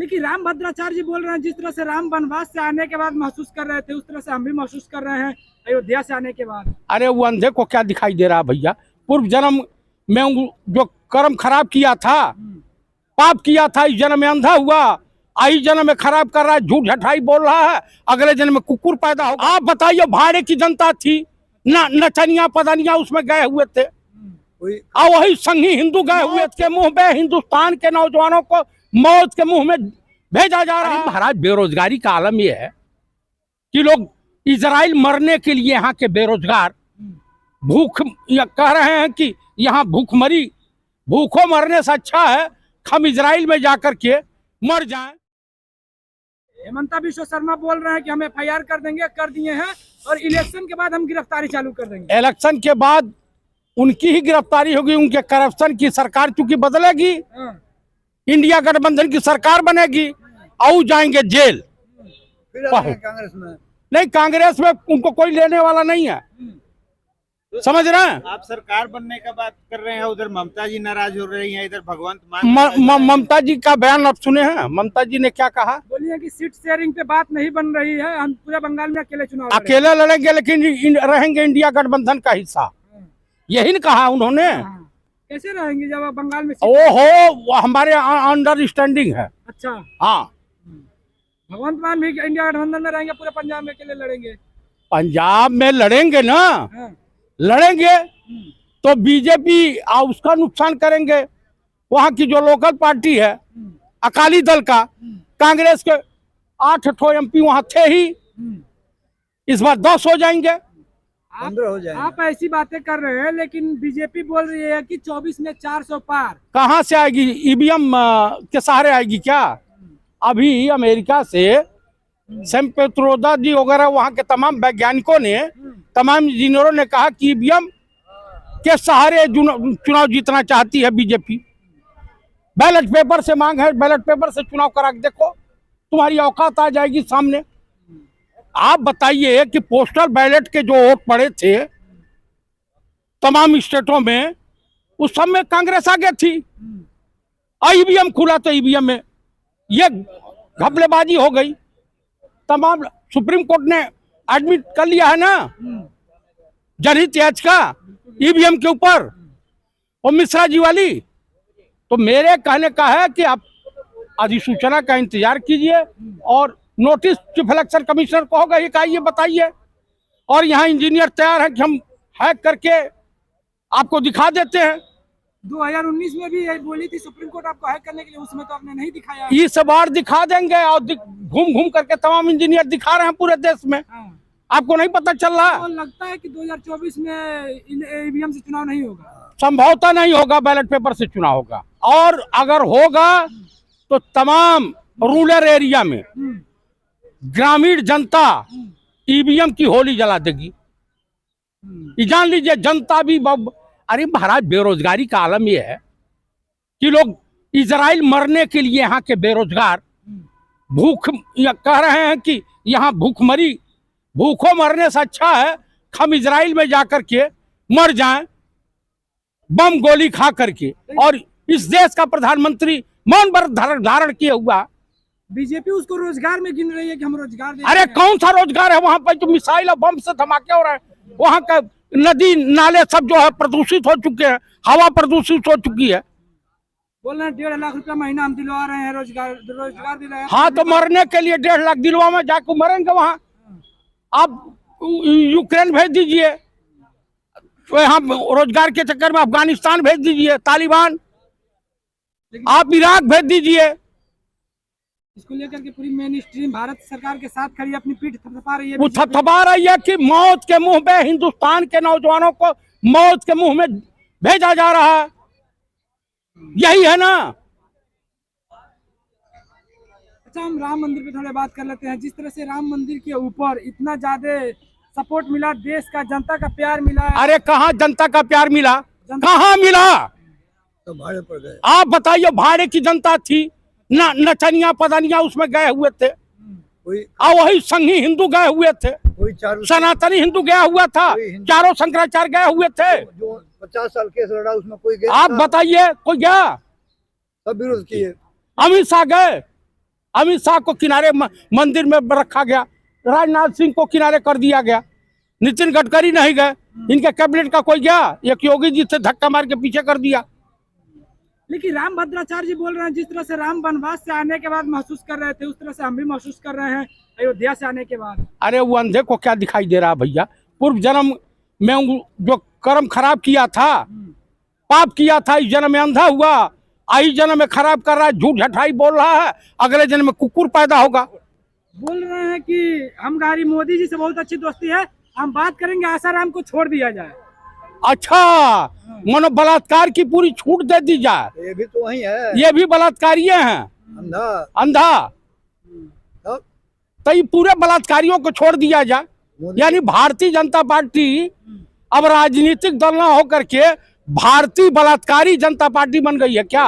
लेकिन राम भद्राचार्य जी बोल रहे हैं जिस तरह से राम वनवास से आने के बाद महसूस कर रहे थे उस तरह से हम भी महसूस कर रहे हैं अयोध्या से आने के बाद। अरे वो अंधे को क्या दिखाई दे रहा भैया? पूर्व जन्म में जो कर्म खराब किया था, पाप किया था, इस जन्म में अंधा हुआ, आई जन्म में खराब कर रहा है, झूठ झठाई बोल रहा है, अगले जन्म में कुकुर पैदा होगा। आप बताइए, भाड़े की जनता थी, नचनिया पदनिया उसमें गए हुए थे, और वही संघी हिंदू गए हुए के मुंह में हिंदुस्तान के नौजवानों को मौत के मुंह में भेजा जा रहा है। महाराज, बेरोजगारी का आलम यह है कि लोग इजराइल मरने के लिए यहाँ के बेरोजगार भूख कह रहे हैं कि यहाँ भूखमरी, भूखों मरने से अच्छा है हम इजराइल में जाकर के मर जाएं। हेमंता बिश्व शर्मा बोल रहे हैं कि हम FIR कर देंगे, कर दिए हैं, और इलेक्शन के बाद हम गिरफ्तारी चालू कर देंगे। इलेक्शन के बाद उनकी ही गिरफ्तारी होगी, उनके करप्शन की सरकार चूंकि बदलेगी, इंडिया गठबंधन की सरकार बनेगी, और जाएंगे जेल। कांग्रेस में नहीं, कांग्रेस में उनको कोई लेने वाला नहीं है, समझ रहे हैं? आप सरकार बनने का बात कर रहे हैं, उधर ममता जी नाराज हो रही हैं, इधर भगवंत मान ममता जी का बयान आप सुने हैं? ममता जी ने क्या कहा? बोलिए कि सीट शेयरिंग पे बात नहीं बन रही है, हम पूरे बंगाल में अकेले चुनाव अकेले लड़ेंगे, लेकिन रहेंगे इंडिया गठबंधन का हिस्सा, यही न कहा उन्होंने। कैसे रहेंगे जब आप बंगाल में? ओहो, हमारे अंडरस्टैंडिंग है। अच्छा, हाँ, भगवंत मान भी इंडिया गठबंधन में रहेंगे, पूरे पंजाब में अकेले लड़ेंगे? पंजाब में लड़ेंगे ना, लड़ेंगे तो बीजेपी उसका नुकसान करेंगे। वहाँ की जो लोकल पार्टी है अकाली दल का, कांग्रेस के 8 MP वहाँ थे ही, इस बार 10 हो जाएंगे, 15 हो जाएंगे। आप ऐसी बातें कर रहे हैं, लेकिन बीजेपी बोल रही है कि 24 में 400 पार। कहाँ से आएगी? EVM के सहारे आएगी क्या? अभी अमेरिका से सैम पेत्रोदा जी वगैरह वहाँ के तमाम वैज्ञानिकों ने, तमाम इंजीनियरों ने कहा कि EVM के सहारे चुनाव जीतना चाहती है बीजेपी। बैलेट पेपर से मांग है, बैलेट पेपर से चुनाव करा के देखो, तुम्हारी औकात आ जाएगी सामने। आप बताइए कि पोस्टल बैलेट के जो वोट पड़े थे तमाम स्टेटों में, उस सब में कांग्रेस आगे थी, और EVM खुला तो EVM में ये घपलेबाजी हो गई। तमाम सुप्रीम कोर्ट ने एडमिट कर लिया है ना जनहित याचिका EVM के ऊपर, और मिश्रा जी वाली। तो मेरे कहने का है कि आप अधिसूचना का इंतजार कीजिए, और नोटिस चीफ इलेक्शन कमिश्नर को होगा, ये कहिए, बताइए, और यहाँ इंजीनियर तैयार है कि हम हैक करके आपको दिखा देते हैं। 2019 में भी यही बोली थी सुप्रीम कोर्ट आपको हैक करने के लिए, उसमें तो आपने नहीं दिखाया। इस बार दिखा देंगे, और घूम घूम करके तमाम इंजीनियर दिखा रहे हैं पूरे देश में। आपको नहीं पता चल रहा? तो लगता है कि 2024 में EVM से चुनाव नहीं होगा? संभवतः नहीं होगा, बैलेट पेपर से चुनाव होगा, और अगर होगा तो तमाम रूरल एरिया में ग्रामीण जनता EVM की होली जला देगी। ये जान लीजिए, जनता भी। अरे महाराज, बेरोजगारी का आलम यह है कि लोग इजराइल मरने के लिए यहाँ के बेरोजगार भूख कह रहे हैं कि यहाँ भूखमरी, भूखों मरने से अच्छा है हम इजराइल में जाकर के मर जाएं, बम गोली खा करके। और इस देश का प्रधानमंत्री मौन व्रत धारण किया हुआ, बीजेपी उसको रोजगार में गिन रही है कि हम रोजगार दे। अरे कौन सा रोजगार है? वहां पर तो मिसाइल और बम से धमाके हो रहे हैं, वहां का नदी नाले सब जो है प्रदूषित हो चुके हैं, हवा प्रदूषित हो चुकी है। बोल रहे हैं 1.5 लाख रुपया महीना हम दिलवा रहे हैं, रोजगार दिलाए। हाँ, तो मरने के लिए 1.5 लाख दिलवा में जाकर मरेंगे वहां। आप यूक्रेन भेज दीजिए, यहाँ रोजगार के चक्कर में अफगानिस्तान भेज दीजिए, तालिबान, आप इराक भेज दीजिए। इसको लेकर के पूरी मेन स्ट्रीम भारत सरकार के साथ खड़ी, अपनी पीठ थपथपा रही है। वो थपथपा रही है कि मौत के मुंह में हिंदुस्तान के नौजवानों को मौत के मुंह में भेजा जा रहा है, यही है ना। अच्छा, हम राम मंदिर पे थोड़ी बात कर लेते हैं। जिस तरह से राम मंदिर के ऊपर इतना ज्यादा सपोर्ट मिला, देश का जनता का प्यार मिला। अरे कहाँ जनता का प्यार मिला? कहाँ मिला? तो भाड़े पर गए। आप बताइए, भाड़े की जनता थी, नचनिया पदनिया उसमें गए हुए थे, और वही संघी हिंदू गए हुए थे, सनातनी हिंदू गया हुआ था, चारों शंकराचार्य गए हुए थे। जो 50 साल केस लड़ा उसमें कोई गया? आप बताइए, कोई गया? सब विरोध किए। अमित शाह गए, अमित शाह को किनारे मंदिर में रखा गया, राजनाथ सिंह को किनारे कर दिया गया, नितिन गडकरी नहीं गए, इनके कैबिनेट का कोई गया, एक योगी जी से धक्का मार के पीछे कर दिया। लेकिन राम भद्राचार्य जी बोल रहे हैं जिस तरह से राम वनवास से आने के बाद महसूस कर रहे थे उस तरह से हम भी महसूस कर रहे हैं अयोध्या से आने के बाद। अरे वो अंधे को क्या दिखाई दे रहा भैया, पूर्व जन्म में जो कर्म खराब किया था, पाप किया था, इस जन्म में अंधा हुआ, आई जन्म में खराब कर रहा है, झूठ झठाई बोल रहा है, अगले जन्म में कुकुर पैदा होगा। बोल रहे हैं कि हमारी मोदी जी से बहुत अच्छी दोस्ती है, हम बात करेंगे आसाराम को छोड़ दिया जाए। अच्छा, मनो बलात्कार की पूरी छूट दे दी जाए। ये भी तो वही है, ये भी बलात्कारी हैं, अंधा अंधा। तो ये पूरे बलात्कारियों को छोड़ दिया जाए। यानी भारतीय जनता पार्टी अब राजनीतिक दल न होकर के भारतीय बलात्कारी जनता पार्टी बन गई है क्या?